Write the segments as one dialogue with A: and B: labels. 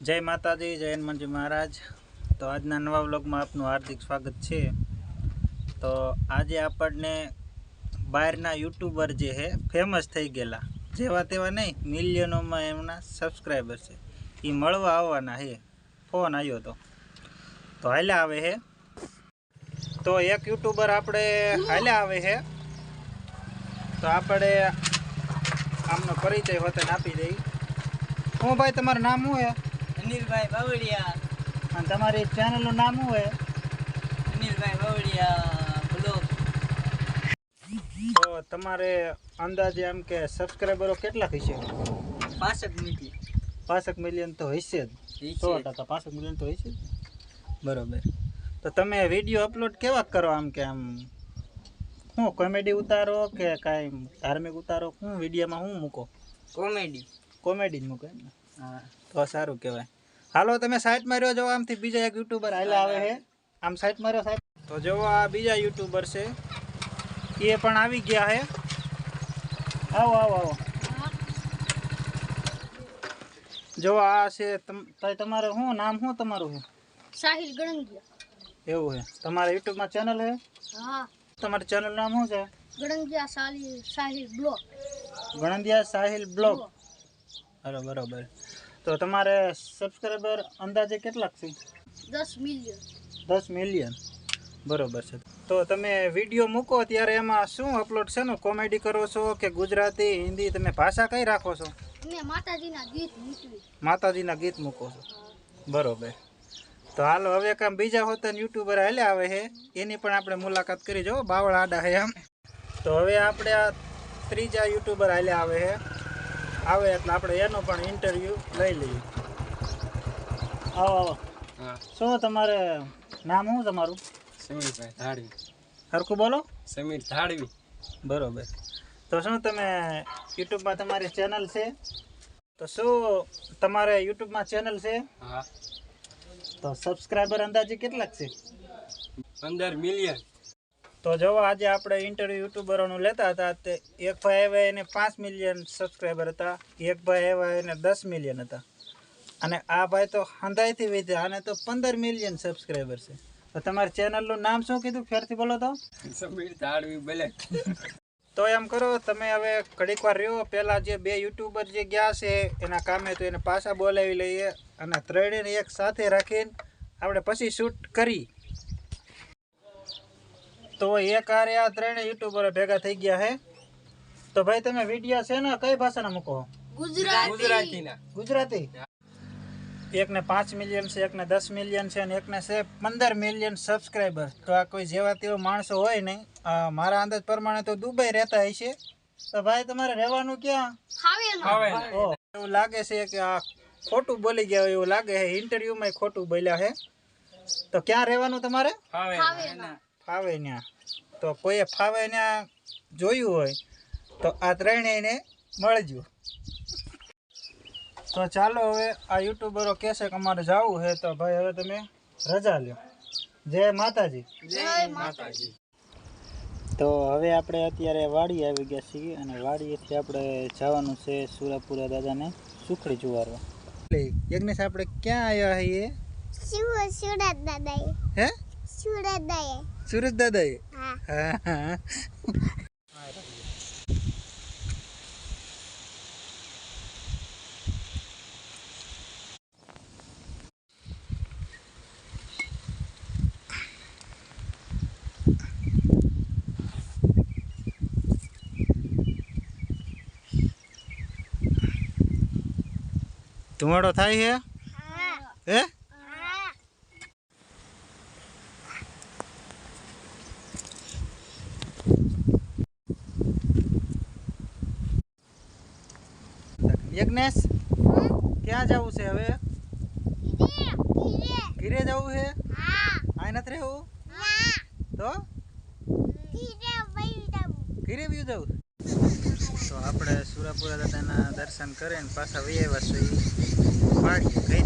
A: जय माताजी जय हनुमानजी महाराज। तो आज नवा व्लॉग में आपनु हार्दिक स्वागत है। तो आज आपने बहारना यूट्यूबर जे है फेमस थई गेला जेवा तेवा नहीं मिलियनों में एमना सब्सक्राइबर है ये मळवा आववाना है। फोन आयो तो हाले आवे है। तो एक यूट्यूबर आपणे हाले आवे है तो आपणे आमनो परिचय होते आपी दई। हूँ भाई तमारुं नाम शुं है?
B: अनिल भाई बावड़िया।
A: અને તમારી ચેનલનું નામ શું છે?
B: अनिल भाई बावड़िया ब्लॉग।
A: તો તમારે અંદાજે આમ કે સબસ્ક્રાઇબરો કેટલા હશે?
B: 65 મિનિટ
A: 65 મિલિયન તો હશે જ। 100% 65 મિલિયન તો હશે જ। બરોબર। તો તમે વિડિયો અપલોડ કેવા કરો? આમ કે આમ હું કોમેડી ઉતારો કે કાંઈ ધાર્મિક ઉતારો? હું વિડિયોમાં હું મૂકો?
B: कॉमेडी
A: કોમેડી જ મૂકો એમ ને? હા તો સારું કહેવાય। હાલો તમે સાઈડ માર્યો જો આમથી બીજા એક યુટ્યુબર હાલે આવે છે। આમ સાઈડ માર્યો સાહેબ તો જો આ બીજા યુટ્યુબર છે એ પણ આવી ગયા છે। આવો આવો આવો જો આ છે તમારે શું નામ શું તમારું છે?
C: साहिल गणंगिया।
A: એવું છે તમારા યુટ્યુબ માં ચેનલ છે?
C: हाँ
A: તમારું ચેનલ નામ શું છે?
C: गणंगिया साहिल ब्लॉग।
A: ગણંદિયા સાહિલ બ્લોગ। અરે બરોબર। તો તમારે સબસ્ક્રાઇબર અંદાજે કેટલા છે?
C: 10 मिलियन।
A: 10 મિલિયન બરોબર છે। તો તમે વિડીયો મૂકો ત્યારે એમાં શું અપલોડ છે? કોમેડી કરો છો કે ગુજરાતી હિન્દી? તમે ભાષા કઈ રાખો છો?
C: मैं माताजीना गीत मूकवी।
A: માતાજીના ગીત મૂકો છો બરોબર। તો હાલો હવે કામ બીજા હોતા યુટ્યુબર હાલે આવે છે એની પણ આપણે મુલાકાત કરી જો બાવળ આડા છે આમ। તો હવે આપણે આ ત્રીજા યુટ્યુબર હાલે આવે છે આવે એટલે આપણે એનો પણ ઇન્ટરવ્યૂ લઈ લઈએ। આવો આવો।
B: हाँ
A: શું તમારે નામ શું તમારું?
B: समीर भाई धाड़वी।
A: સરખું બોલો।
B: समीर धाड़वी
A: બરોબર। તો શું તમે યુટ્યુબમાં તમારી ચેનલ છે? તો શું તમારે યુટ્યુબમાં ચેનલ છે?
B: हाँ
A: તો સબસ્ક્રાઇબર અંદાજે કેટલાક છે?
B: 15 મિલિયન।
A: તો જો આજે આપણે ઇન્ટરવ્યુ યુટ્યુબરોનું લેતા હતા તે એક ભાઈ આવ્યા એને 5 મિલિયન સબસ્ક્રાઇબર હતા, એક ભાઈ આવ્યા એને 10 મિલિયન હતા અને આ ભાઈ તો હંધાઈથી વધ્યા આને તો 15 મિલિયન સબસ્ક્રાઇબર છે। તો તમારી ચેનલનું નામ શું કીધું? ફેરથી બોલો તો।
B: समीर धाड़वी ब्लॉग।
A: તો એમ કરો તમે હવે ઘડીક વાર રહ્યો, પહેલાં જે બે યુટ્યુબર જે ગયા છે એના કામે તો એને પાછા બોલાવી લઈએ અને ત્રણેયને એક સાથે રાખીને આપણે પછી શૂટ કરી। તો એક આરે આ ત્રણેય યુટ્યુબરો ભેગા થઈ ગયા છે। તો ભાઈ તમે વિડીયો છે ને કઈ ભાષાના મૂકો?
B: गुजराती ना
A: ગુજરાતી। એકને 5 મિલિયન છે, એકને 10 મિલિયન છે અને એકને છે 15 મિલિયન સબસ્ક્રાઈબર। તો આ કોઈ જેવા તેવા માણસો હોય નહીં। મારા અંદાજ પ્રમાણે તો દુબઈ રહેતા હશે। તો ભાઈ તમારે રહેવાનું ક્યાં? ઓહ, એવું લાગે છે કે આ ખોટું બોલી ગયા એવું લાગે છે। ઇન્ટરવ્યુમાં ખોટું બોલ્યા છે। તો ક્યાં રહેવાનું તમારે? ફાવે ત્યાં। તો કોઈએ ફાવે ત્યાં જોયું હોય તો આ ત્રણેયને મળજો। તો ચાલો હવે આ યુટ્યુબરો કહેશે કે અમારે જવું છે તો ભાઈ હવે તમે રજા લ્યો। જય માતાજી।
B: जय माता जी।
A: તો હવે આપણે અત્યારે વાડી આવી ગયા છીએ અને વાડીએથી આપણે જવાનું છે સુરાપુરા દાદાને સુખડી જુવારવા। યજ્ઞેશ આપણે ક્યાં આવ્યા છીએ?
C: सूरत दादा।
A: હે
C: सूरत दादा।
A: સુરત દાદાએ?
C: हाँ
A: હા હા। ધુમાડો થાય છે? હે યજ્ઞેશ ક્યાં જવું છે હવે? ઘીરે જવું છે? આ નથી રહેવું તો ઘીરે બી જવું? તો આપણે સુરાપુરા દાદાના દર્શન કરીને પાછા વૈયા છીએ વાડીએ ઘરે।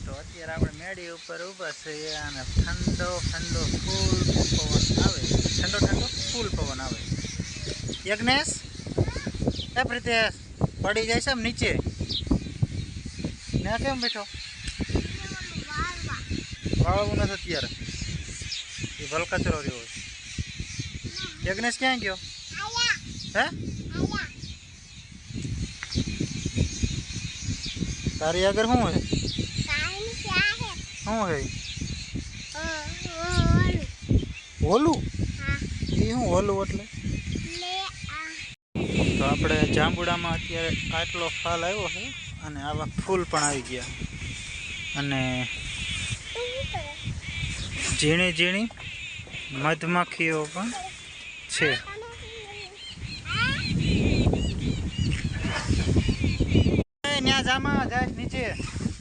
A: તો અત્યારે આપણે મેડી ઉપર ઊભા છીએ અને ઠંડો ઠંડો ફૂલ પવન આવે। ઠંડો ઠંડો ફૂલ પવન આવે। યજ્ઞેશ એ પ્રિતેશ પડી જાય છે આમ નીચે। ને કેમ બેઠો વાળવું નથી અત્યારે એ ભલકચરો રહ્યો હોય યજ્ઞેશ ક્યાં ગયો હે તારી આગળ શું હે શું હે ઓલું એ શું ઓલું એટલે તો આપણે જાંબુડામાં અત્યારે આટલો ફાલ આવ્યો છે અને આવા ફૂલ પણ આવી ગયા અને ઝીણી ઝીણી મધમાખીઓ પણ છે ત્યાં જામાં જાય નીચે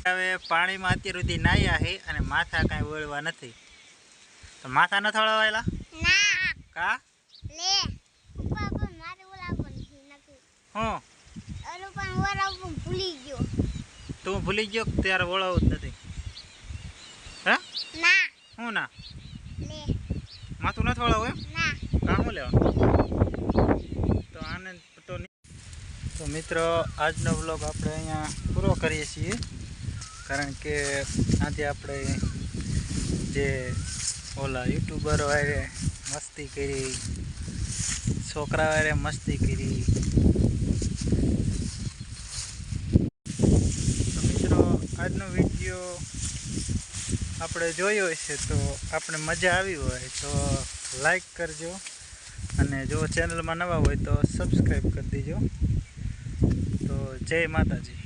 A: હવે પાણીમાં અત્યાર સુધી નાહ્યા છે અને માથા કાંઈ વળવા નથી તો માથા ન થોડાવેલા કા તું ભૂલી ગયો ત્યારે વળાવું જ નથી હે શું ના માથું નથી વળાવું એમ કામ લેવા તો આને તો મિત્રો આજનો વ્લોગ આપણે અહીંયા પૂરો કરીએ છીએ કારણ કે આજે આપણે જે ઓલા યુટ્યુબર વાળે મસ્તી કરી છોકરા વાળે મસ્તી કરી તો મિત્રો આજનો વિડીયો આપણે જોયો હશે તો આપણે મજા આવી હોય તો લાઈક કરજો અને જો ચેનલમાં નવા હોય તો સબસ્ક્રાઈબ કરી દેજો તો જય માતાજી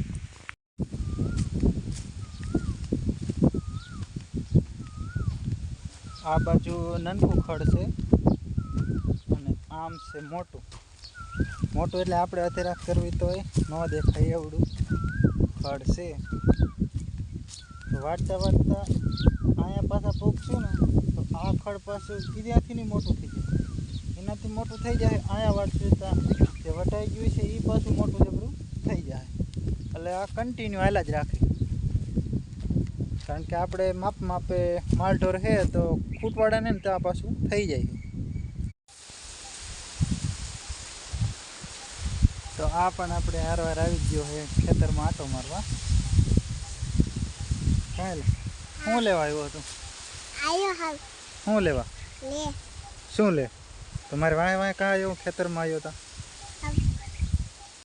A: આ બાજુ નનકું ખડ છે અને આમ છે મોટું એટલે આપણે અત્યારે કરવી તો ન દેખાય એવડું ખડ છે તો વાટતા અહીંયા પાછા પૂગશું ને તો આ ખડ પાછું બીજાથી નહીં મોટું થઈ જાય એનાથી મોટું થઈ જાય અહીંયા વાટશું તો જે વટાઈ ગયું છે એ પાછું મોટું જબરું થઈ જાય એટલે આ કન્ટિન્યુ હાલ્યા જ રાખે કારણ કે આપણે માપે માલઢોર છે તો ખૂટવાડાને ને ત્યાં પાછું થઈ જાય તો આ પણ આપણે હારવાર આવી ગયો છે ખેતરમાં આંટો મારવા કાંઈ શું લેવા આવ્યો હતો શું લેવા શું લે તમારે વાંહે કાં આવ્યો ખેતરમાં આવ્યો હતા